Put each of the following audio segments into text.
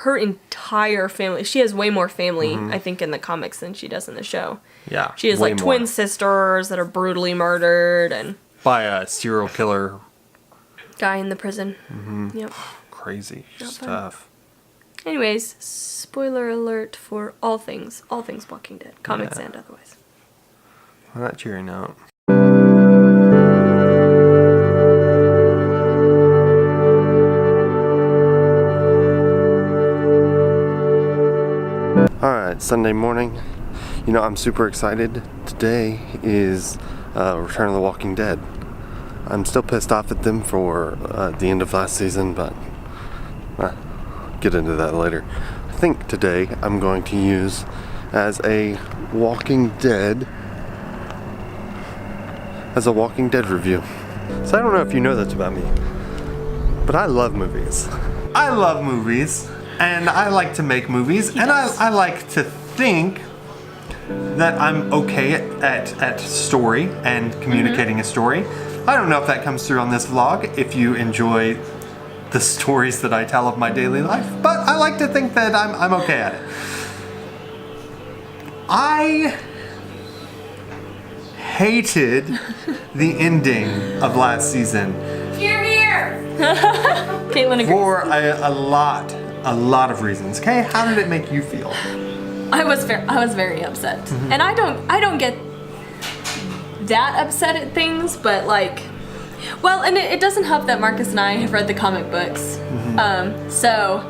her entire family. She has way more family, I think, in the comics than she does in the show. Yeah. She has like twin sisters that are brutally murdered and by a serial killer guy in the prison. Yep. Crazy Not stuff. Anyways, spoiler alert for all things Walking Dead, comics and otherwise. On that cheery note. Alright, Sunday morning. You know, I'm super excited. Today is Return of the Walking Dead. I'm still pissed off at them for the end of last season, but get into that later. I think today I'm going to use as a Walking Dead review. So I don't know if you know this about me, but I love movies. I love movies, and I like to make movies, and I like to think that I'm okay at story and communicating a story. I don't know if that comes through on this vlog, if you enjoy the stories that I tell of my daily life, but I like to think that I'm okay at it. I hated the ending of last season. Hear, hear! Caitlin agrees. For a lot of reasons. Okay, how did it make you feel? I was very upset, and I don't get that upset at things, but like, well, and it doesn't help that Marcus and I have read the comic books, so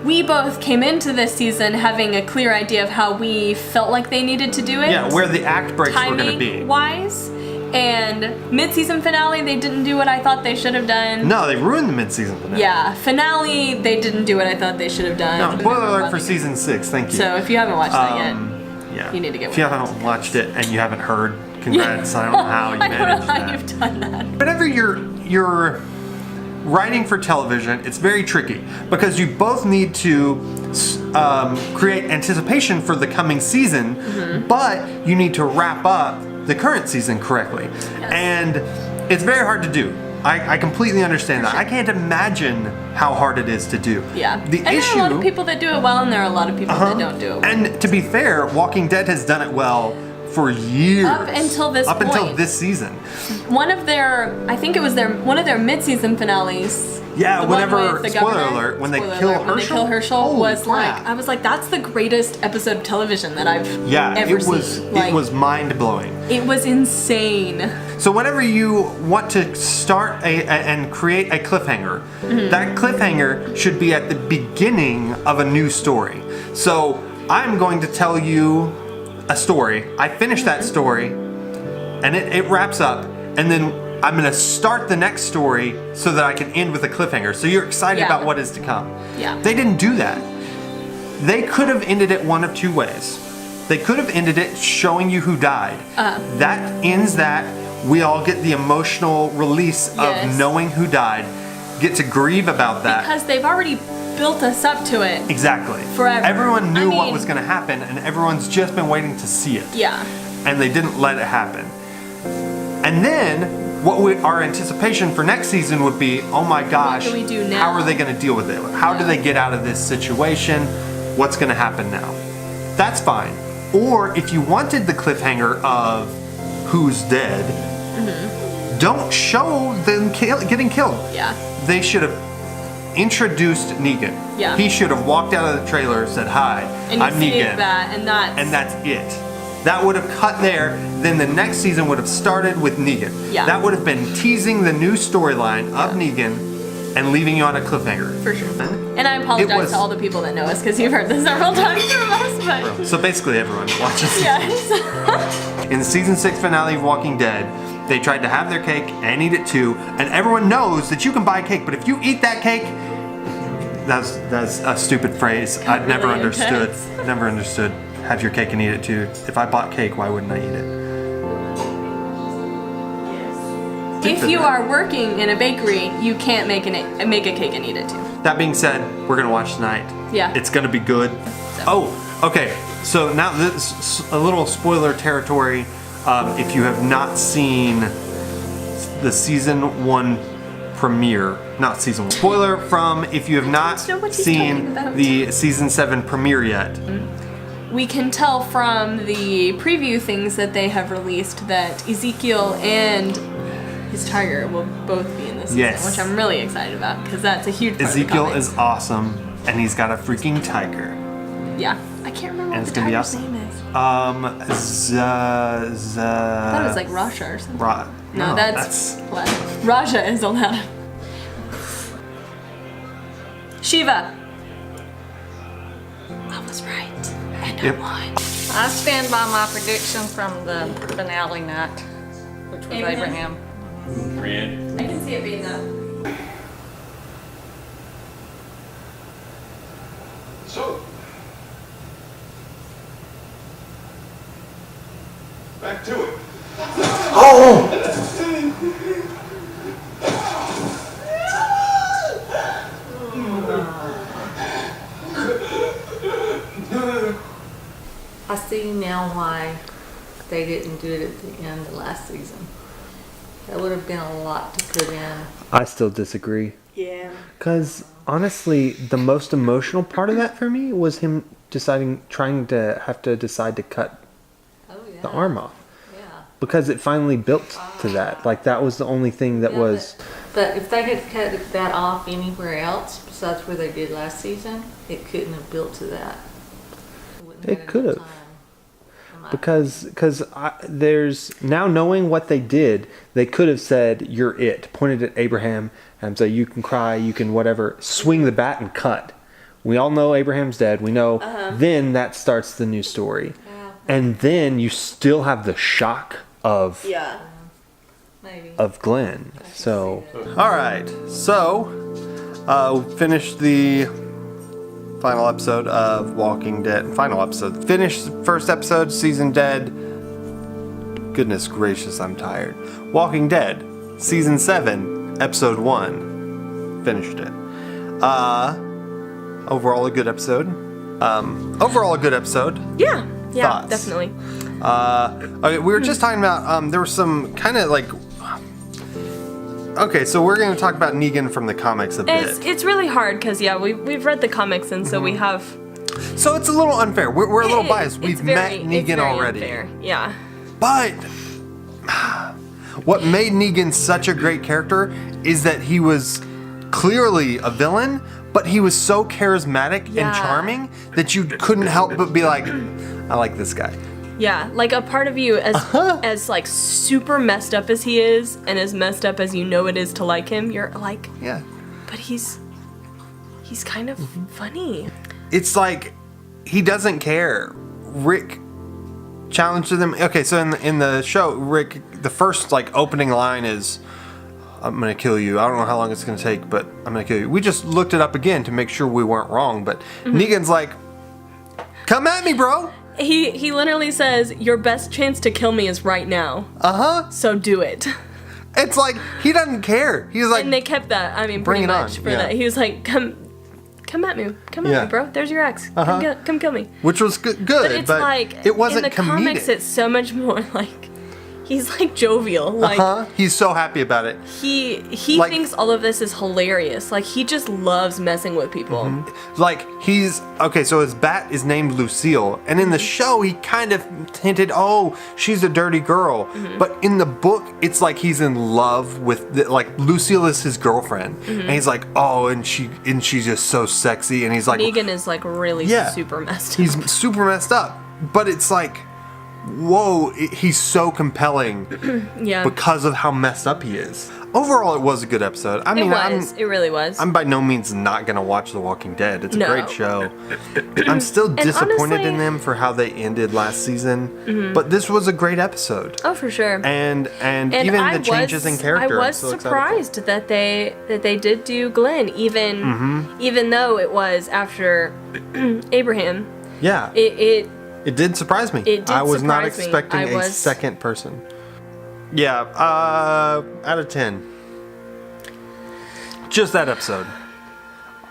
we both came into this season having a clear idea of how we felt like they needed to do it. Yeah, where the act breaks were going to be. Timing-wise, and mid-season finale, they didn't do what I thought they should have done. No, they ruined the mid-season finale. Yeah, finale, they didn't do what I thought they should have done. No, spoiler alert for season 6, thank you. So if you haven't watched that yet, yeah. you need to get If you haven't watched it and you haven't heard, congrats, I don't know how you managed I don't know how that. you've done that. Whenever you're writing for television, it's very tricky because you both need to create anticipation for the coming season, but you need to wrap up the current season correctly. Yes. And it's very hard to do. I completely understand that. I can't imagine how hard it is to do. Yeah. There are a lot of people that do it well, and there are a lot of people that don't do it well. And to be fair, Walking Dead has done it well for years. Up until this point. Up until this season. One of their mid-season finales. Yeah, whenever, the spoiler governor, alert, when they kill Herschel. When they kill Herschel was crap. like, I was like, that's the greatest episode of television that I've ever seen. It was mind-blowing. It was insane. So whenever you want to start and create a cliffhanger, that cliffhanger should be at the beginning of a new story. So I'm going to tell you a story. I finish that story, and it wraps up, and then I'm going to start the next story so that I can end with a cliffhanger. So you're excited about what is to come. Yeah. They didn't do that. They could have ended it one of two ways. They could have ended it showing you who died. That ends that. We all get the emotional release of knowing who died, get to grieve about that. Because they've already built us up to it. Exactly. Forever. Everyone knew what was going to happen, and everyone's just been waiting to see it. Yeah. And they didn't let it happen. And then our anticipation for next season would be, oh my gosh, what do we do now? How are they going to deal with it? How do they get out of this situation? What's going to happen now? That's fine. Or if you wanted the cliffhanger of who's dead, don't show them getting killed. Yeah. They should have introduced Negan. Yeah. He should have walked out of the trailer, said, hi, I'm Negan. And that's it. That would have cut there, then the next season would have started with Negan. Yeah. That would have been teasing the new storyline of Negan and leaving you on a cliffhanger. For sure. And I apologize to all the people that know us because you've heard this several times from us. But so basically everyone watches. Yes. In the season 6 finale of Walking Dead, they tried to have their cake and eat it too, and everyone knows that you can buy cake, but if you eat that cake, that's a stupid phrase. I'd never understood. Never understood. Have your cake and eat it too. If I bought cake, why wouldn't I eat it? If you are working in a bakery, you can't make a cake and eat it too. That being said, we're gonna watch tonight. Yeah. It's gonna be good. Oh, okay. So now this is a little spoiler territory. If you have not seen the season 1 premiere, not season 1. Spoiler from if you have not know what he's seen talking about. the season 7 premiere yet. We can tell from the preview things that they have released that Ezekiel and his tiger will both be in this season, Yes. which I'm really excited about because that's a huge part Ezekiel of the is awesome, and he's got a freaking tiger. Yeah. I can't remember And what it's the gonna be tiger's awesome. name is. I I thought it was like Rasha or something. No, that's Aladdin. Raja is Aladdin. Shiva. I was right. And Yep. I won. I stand by my prediction from the finale night, which was Abraham. Abraham. I can see it being that. So, back to it. I see now why they didn't do it at the end of last season. That would have been a lot to put in. I still disagree. Yeah. Because honestly, the most emotional part of that for me was him trying to have to decide to cut Oh yeah. the arm off. Yeah. Because it finally built to that. Like, that was the only thing that Yeah, was... But if they had cut that off anywhere else besides where they did last season, it couldn't have built to that. Wouldn't It had could enough have. time. In my Because there's... Now knowing what they did, they could have said, "You're it." Pointed at Abraham and say, "You can cry, you can whatever." Swing the bat and cut. We all know Abraham's dead. We know. Then that starts the new story. Yeah. And then you still have the shock of... Yeah. Maybe. of Glenn. So, see that. all right. So, we finished the final episode of Walking Dead. Final episode. Finished the first episode, season Dead. Goodness gracious, I'm tired. Walking Dead, season 7, episode 1. Finished it. Overall a good episode. Overall a good episode. Yeah. Yeah, Thoughts? definitely. Okay, we were just talking about, there was some kind of like... Okay, so we're going to talk about Negan from the comics a bit. It's really hard because, yeah, we've read the comics and so we have... So it's a little unfair. We're a little biased. It's We've very- met it's Negan very already. unfair. Yeah. But what made Negan such a great character is that he was clearly a villain, but he was so charismatic and Yeah. charming that you couldn't help but be like, I like this guy. Yeah, like a part of you as like super messed up as he is and as messed up as you know it is to like him, you're like, Yeah. but he's kind of funny. It's like he doesn't care. Rick challenged them. Okay, so in the show, Rick, the first like opening line is, "I'm gonna kill you. I don't know how long it's gonna take, but I'm gonna kill you." We just looked it up again to make sure we weren't wrong, but Negan's like, "Come at me, bro." He literally says, "Your best chance to kill me is right now. So do it." It's like he doesn't care. He's like, And they kept that. I mean, Bring pretty it on, much for yeah. that. He was like, "Come at me, Yeah. bro. There's your ex. Come kill me." which was good, But it's like it wasn't in the comedic. comics. It's so much more like he's like jovial. Like He's so happy about it. he Like- thinks all of this is hilarious. Like he just loves messing with people. Like, he's okay, so his bat is named Lucille, and in the show he kind of hinted, oh, she's a dirty girl. But in the book, it's like he's in love with like Lucille is his girlfriend. And he's like, oh, and she's just so sexy, and he's like, Negan is like really Yeah. super messed up. he's super messed up. But it's like, whoa, he's so compelling Yeah. because of how messed up he is. Overall, it was a good episode. I mean, it really was. I'm by no means not gonna watch The Walking Dead. It's a No. great show. I'm still disappointed honestly- in them for how they ended last season, but this was a great episode. Oh, for sure. And And even I the changes in character. I I'm was so excited for. surprised that they did do Glenn, even though it was after Abraham. Yeah, It did surprise me. It did I was not surprise me. expecting I a was- second person. Yeah, out of 10. Just that episode.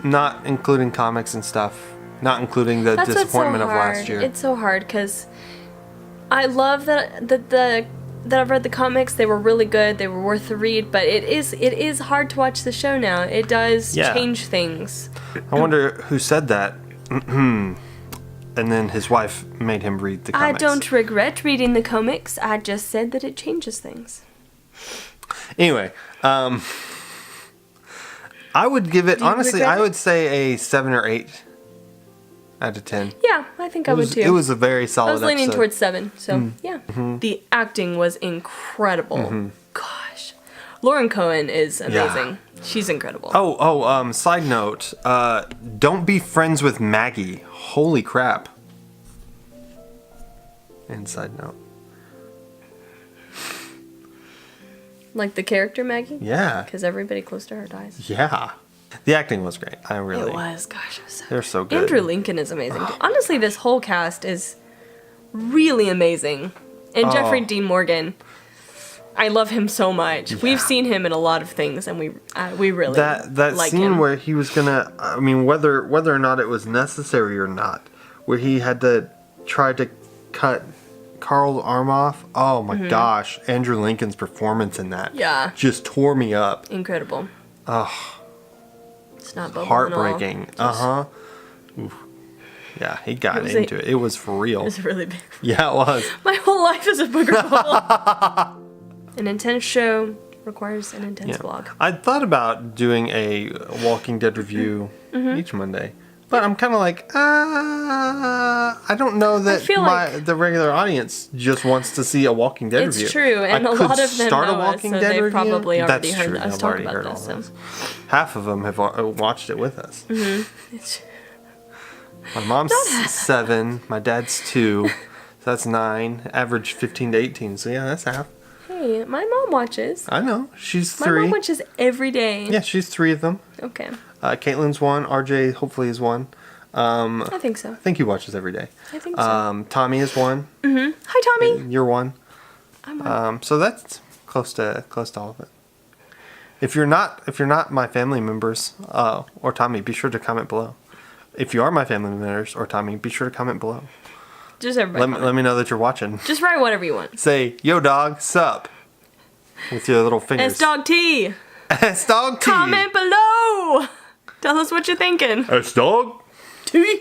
Not including comics and stuff. Not including the that's what's so disappointment of hard. last year. It's so hard because I love that the that I've read the comics. They were really good. They were worth the read. But it is hard to watch the show now. It does Yeah. change things. I wonder who said that. And then his wife made him read the comics. I don't regret reading the comics. I just said that it changes things. Anyway, I would give it, Do you honestly, regret I it? would say a 7 or 8 out of 10. Yeah, I think I would too. It was a very solid I was leaning episode. towards 7, so Mm. yeah. Mm-hmm. The acting was incredible. Gosh. Lauren Cohen is amazing. She's incredible. Side note, don't be friends with Maggie. Holy crap. And side note. Like the character Maggie? Yeah. Because everybody close to her dies. Yeah. The acting was great. I really. It was. Gosh, it was so They're so good. Andrew Lincoln is amazing. Honestly, this whole cast is really amazing. And Jeffrey Dean Morgan, I love him so much. Yeah. We've seen him in a lot of things, and we really that like scene him. where he was gonna, I mean, whether or not it was necessary or not, where he had to try to cut Carl's arm off. Oh my gosh, Andrew Lincoln's performance in that, Yeah. just tore me up. Incredible. Oh, It's not bubbling heartbreaking. At all. Yeah, he got was into it. It was for real. It was really big. Yeah, it was. My whole life is a booger bowl. An intense show requires an intense vlog. I thought about doing a Walking Dead review each Monday, but I'm kind of like, I don't know that feel like- the regular audience just wants to see a Walking Dead It's review. true, and I a could lot of them start know a us, Walking so Dead they've review. probably already That's heard true. us I've talk already about heard this, all so. Half of them have watched it with us. It's- My mom's 7, my dad's 2, so that's 9. Average 15 to 18. So yeah, that's half. Hey, my mom watches. I know. She's My 3. mom watches every day. Yeah, she's 3 of them. Okay. Caitlin's 1. RJ hopefully is 1. I think so. I think he watches every day. I think so. Tommy is 1. Hi, Tommy. You're 1. I'm on. So that's close to all of it. If you're not my family members, or Tommy, be sure to comment below. If you are my family members or Tommy, be sure to comment below. Just everybody. Let me know that you're watching. Just write whatever you want. Say, yo dog, sup. With your little fingers. S Dog T. S dog T. Comment below. Tell us what you're thinking. S dog T.